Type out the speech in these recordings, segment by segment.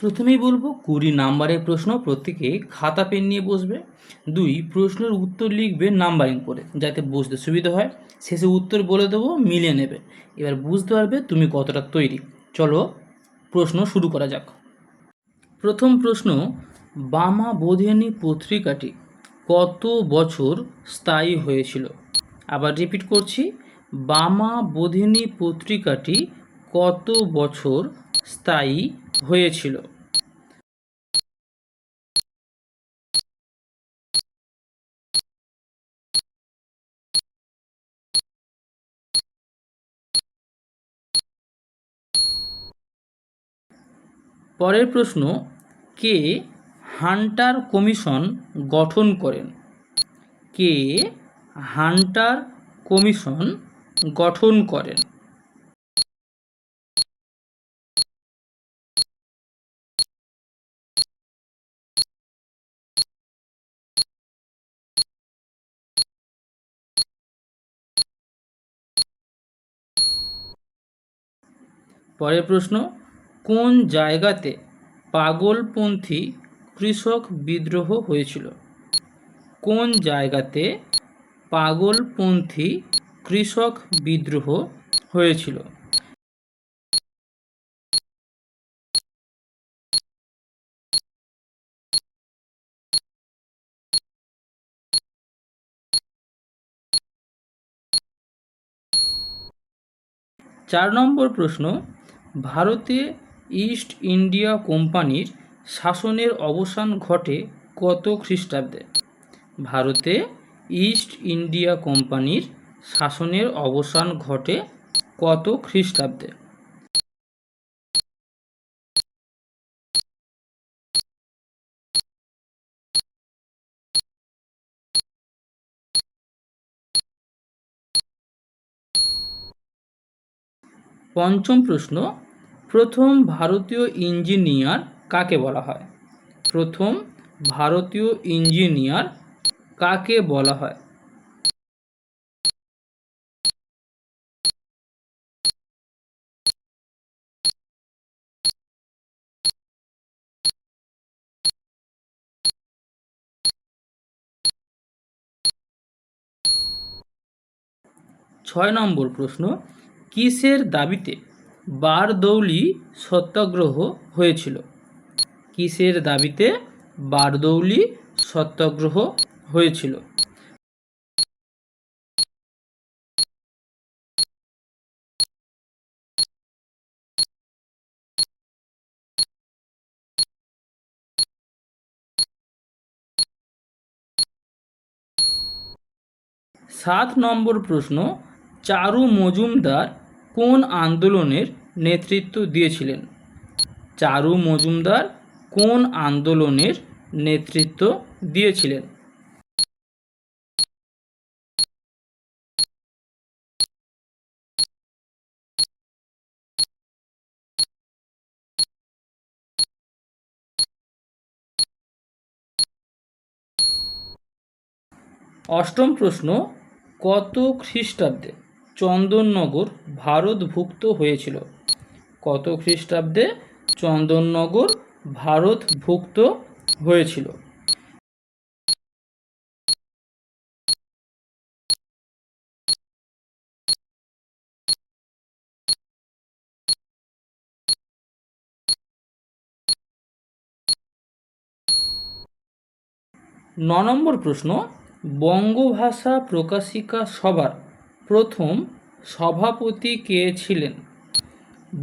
প্রথমেই বলবো 20 নাম্বারের প্রশ্ন, প্রত্যেকে খাতা পেন নিয়ে বসবে। 2, প্রশ্নের উত্তর লিখবে নাম্বারিং করে যাতে বুঝতে সুবিধা হয়। শেষে উত্তর বলে দেবো, মিলিয়ে নেবে। এবার বুঝতে পারবে তুমি কতটা তৈরি। চলো প্রশ্ন শুরু করা যাক। প্রথম প্রশ্ন, বামা বোধিনী পত্রিকাটি কত বছর স্থায়ী হয়েছিল? আবার রিপিট করছি, বামা বোধিনী পত্রিকাটি কত বছর স্থায়ী হয়েছিল? পরের প্রশ্ন, কে হান্টার কমিশন গঠন করেন? কে হান্টার কমিশন গঠন করেন? পরের প্রশ্ন, কোন জায়গাতে পাগলপন্থী কৃষক বিদ্রোহ হয়েছিল? কোন জায়গাতে পাগলপন্থী কৃষক বিদ্রোহ হয়েছিল? চার নম্বর প্রশ্ন, ভারতে ইস্ট ইন্ডিয়া কোম্পানির শাসনের অবসান ঘটে কত খ্রিস্টাব্দে? ভারতে ইস্ট ইন্ডিয়া কোম্পানির শাসনের অবসান ঘটে কত খ্রিস্টাব্দে? পঞ্চম প্রশ্ন, প্রথম ভারতীয় ইঞ্জিনিয়ার কাকে বলা হয়? প্রথম ভারতীয় ইঞ্জিনিয়ার কাকে বলা হয়? ছয় নম্বর প্রশ্ন, কিসের দাবিতে বারদৌলি সত্যাগ্রহ হয়েছিল? কিসের দাবিতে বারদৌলি সত্যাগ্রহ হয়েছিল? সাত নম্বর প্রশ্ন, চারু মজুমদার কোন আন্দোলনের নেতৃত্ব দিয়েছিলেন? চারু মজুমদার কোন আন্দোলনের নেতৃত্ব দিয়েছিলেন? অষ্টম প্রশ্ন, কত খ্রিস্টাব্দে চন্দননগর ভারতভুক্ত হয়েছিল? কত খ্রিস্টাব্দে চন্দননগর ভারতভুক্ত হয়েছিল? নম্বর প্রশ্ন, বঙ্গভাষা প্রকাশিকা সভার প্রথম সভাপতি কে ছিলেন?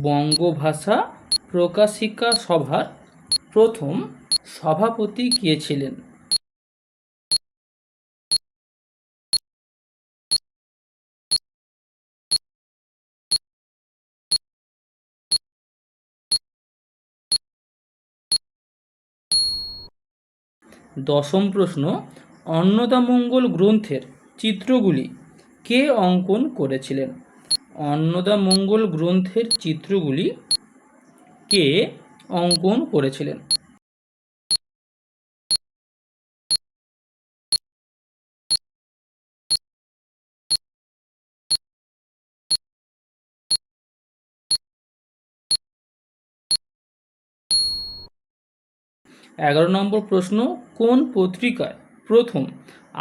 বঙ্গভাষা প্রকাশিকা সভার প্রথম সভাপতি কে ছিলেন? দশম প্রশ্ন, অন্নদামঙ্গল গ্রন্থের চিত্রগুলি কে অঙ্কন করেছিলেন? অন্নদামঙ্গল গ্রন্থের চিত্রগুলি কে অঙ্কন করেছিলেন? 11 নম্বর প্রশ্ন, কোন পত্রিকায় প্রথম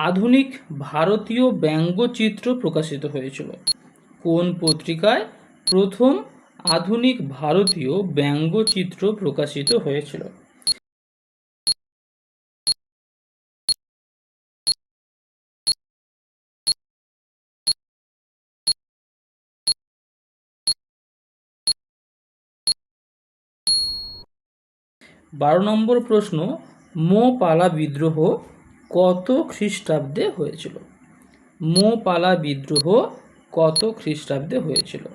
আধুনিক ভারতীয় ব্যঙ্গচিত্র প্রকাশিত হয়েছিল? কোন পত্রিকায় প্রথম আধুনিক ভারতীয় ব্যঙ্গচিত্র প্রকাশিত হয়েছিল? বারো নম্বর প্রশ্ন, মোপালা বিদ্রোহ কত খ্রিস্টাব্দে হয়েছিল? মোপালা বিদ্রোহ কত খ্রিস্টাব্দে হয়েছিল?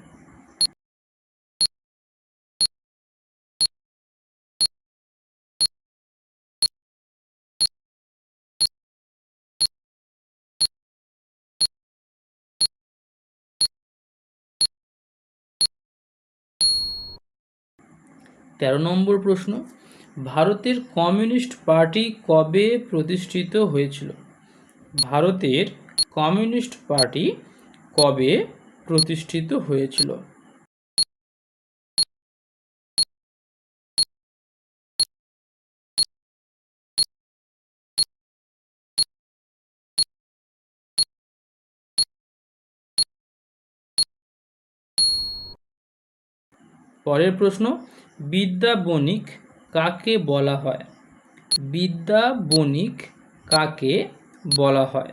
তেরো নম্বর প্রশ্ন, ভারতের কমিউনিস্ট পার্টি কবে প্রতিষ্ঠিত হয়েছিল? ভারতের কমিউনিস্ট পার্টি কবে প্রতিষ্ঠিত হয়েছিল? পরের প্রশ্ন, বিদ্যা বণিক কাকে বলা হয়? বিদ্যা বণিক কাকে বলা হয়?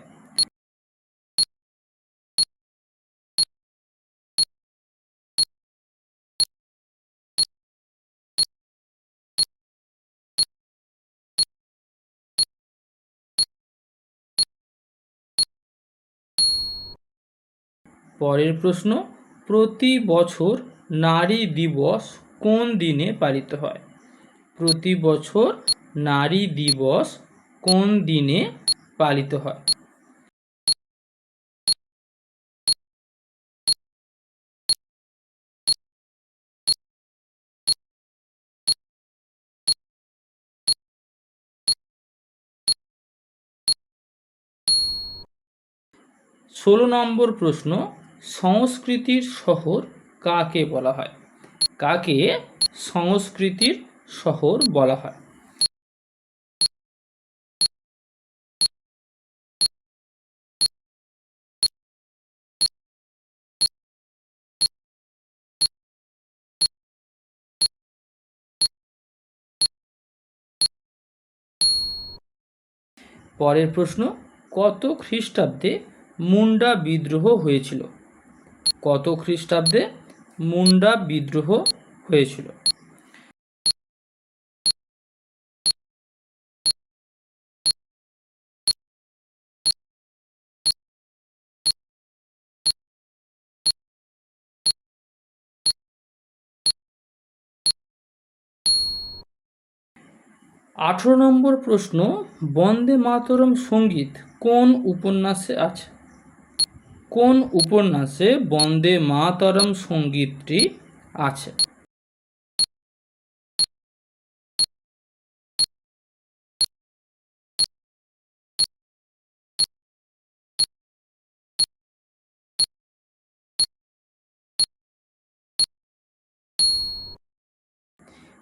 পরের প্রশ্ন, প্রতি বছর নারী দিবস কোন দিনে পালিত হয়? প্রতি বছর নারী দিবস কোন দিনে পালিত হয়? ষোলো নম্বর প্রশ্ন, সংস্কৃতির শহর কাকে বলা হয়? কাকে সংস্কৃতির শহর বলা হয়? পরের প্রশ্ন, কত খ্রিস্টাব্দে মুন্ডা বিদ্রোহ হয়েছিল? কত খ্রিস্টাব্দে মুন্ডা বিদ্রোহ হয়েছিল? আঠেরো নম্বর প্রশ্ন, বন্দে মাতরম সঙ্গীত কোন উপন্যাসে আছে? কোন উপন্যাসে বন্দে মাতরম সঙ্গীতটি আছে?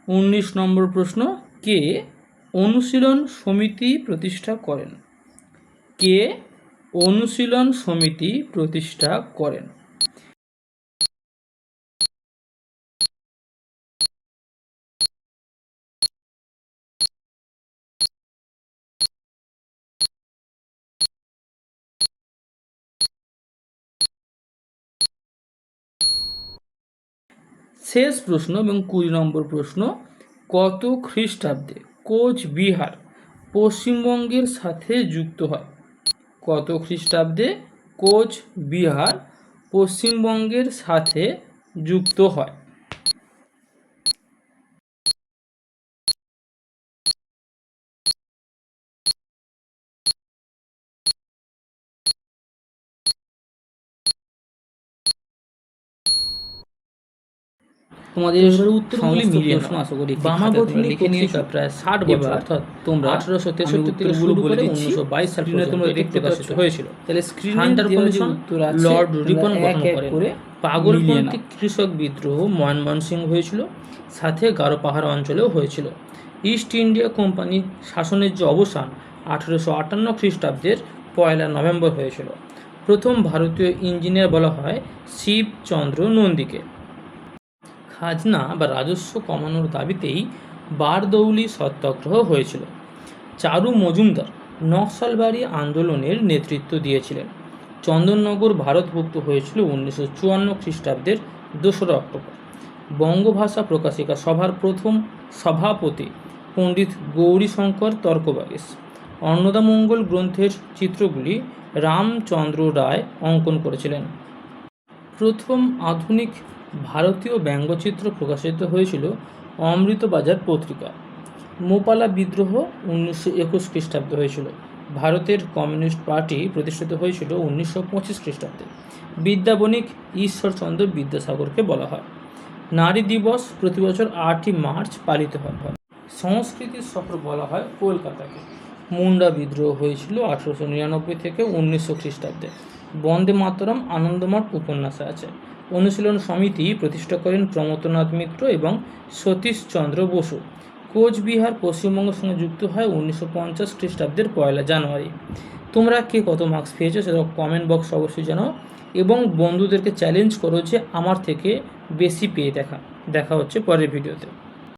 উনিশ নম্বর প্রশ্ন, কে অনুশীলন সমিতি প্রতিষ্ঠা করেন? কে অনুশীলন সমিতি প্রতিষ্ঠা করেন? শেষ প্রশ্ন এবং 20 নম্বর প্রশ্ন, কত খ্রিস্টাব্দে কোচবিহার পশ্চিমবঙ্গের সাথে যুক্ত হয়? কত খ্রিস্টাব্দে কোচবিহার পশ্চিমবঙ্গের সাথে যুক্ত হয়? তোমাদের উত্তরগুলি মিলিয়ে প্রশ্ন আশা করি বামাবধিনী লিখে নিয়েছো প্রায় 60 বছর, অর্থাৎ তোমরা 1863 থেকে শুরু করে 1922 সাল পর্যন্ত তোমরা দেখতে প্রকাশিত হয়েছিল। তাহলে স্ক্রিনে দেওয়া যে উত্তর আছে, লর্ড রিপন গঠন করেন। পাগলপন্থী কৃষক বিদ্রোহ ময়মনসিংহ হয়েছিল। সাথে গারো পাহাড় অঞ্চলেও হয়েছিল। ইস্ট ইন্ডিয়া কোম্পানি শাসনের যে অবসান 1858 খ্রিস্টাব্দের 1 নভেম্বর হয়েছিল। প্রথম ভারতীয় ইঞ্জিনিয়ার বলা হয় শিবচন্দ্র নন্দীকে। খাজনা বা রাজস্ব কমানোর দাবিতেই বারদৌলি সত্যাগ্রহ হয়েছিল। চারু মজুমদার নকশালবাড়ি আন্দোলনের নেতৃত্ব দিয়েছিলেন। চন্দননগর ভারতভুক্ত হয়েছিল 1954 খ্রিস্টাব্দের 2 অক্টোবর। বঙ্গভাষা প্রকাশিকা সভার প্রথম সভাপতি পণ্ডিত গৌরীশঙ্কর তর্কবাগীশ। অন্নদামঙ্গল গ্রন্থের চিত্রগুলি রামচন্দ্র রায় অঙ্কন করেছিলেন। প্রথম আধুনিক ভারতীয় ব্যঙ্গচিত্র প্রকাশিত হয়েছিল অমৃতবাজার পত্রিকা। মোপালা বিদ্রোহ 1921 খ্রিস্টাব্দে হয়েছিল। ভারতের কমিউনিস্ট পার্টি প্রতিষ্ঠিত হয়েছিল 1925 খ্রিস্টাব্দে। বিদ্যাবণিক ঈশ্বরচন্দ্র বিদ্যাসাগরকে বলা হয়। নারী দিবস প্রতি বছর 8ই মার্চ পালিত হয়। সংস্কৃতির শহর বলা হয় কলকাতাকে। মুন্ডা বিদ্রোহ হয়েছিল 1899 থেকে 1900 খ্রিস্টাব্দে। বন্দে মাতরম আনন্দমঠ উপন্যাসে আছে। অনুশীলন সমিতি প্রতিষ্ঠা করেন প্রমথনাথ মিত্র এবং সতীশচন্দ্র বসু। কোচবিহার পশ্চিমবঙ্গের সঙ্গে যুক্ত হয় 1950 খ্রিস্টাব্দের 1 জানুয়ারি। তোমরা কে কত মার্কস পেয়েছো সেটা কমেন্ট বক্স অবশ্যই জানাও এবং বন্ধুদেরকে চ্যালেঞ্জ করো যে আমার থেকে বেশি পেয়ে দেখা হচ্ছে পরের ভিডিওতে।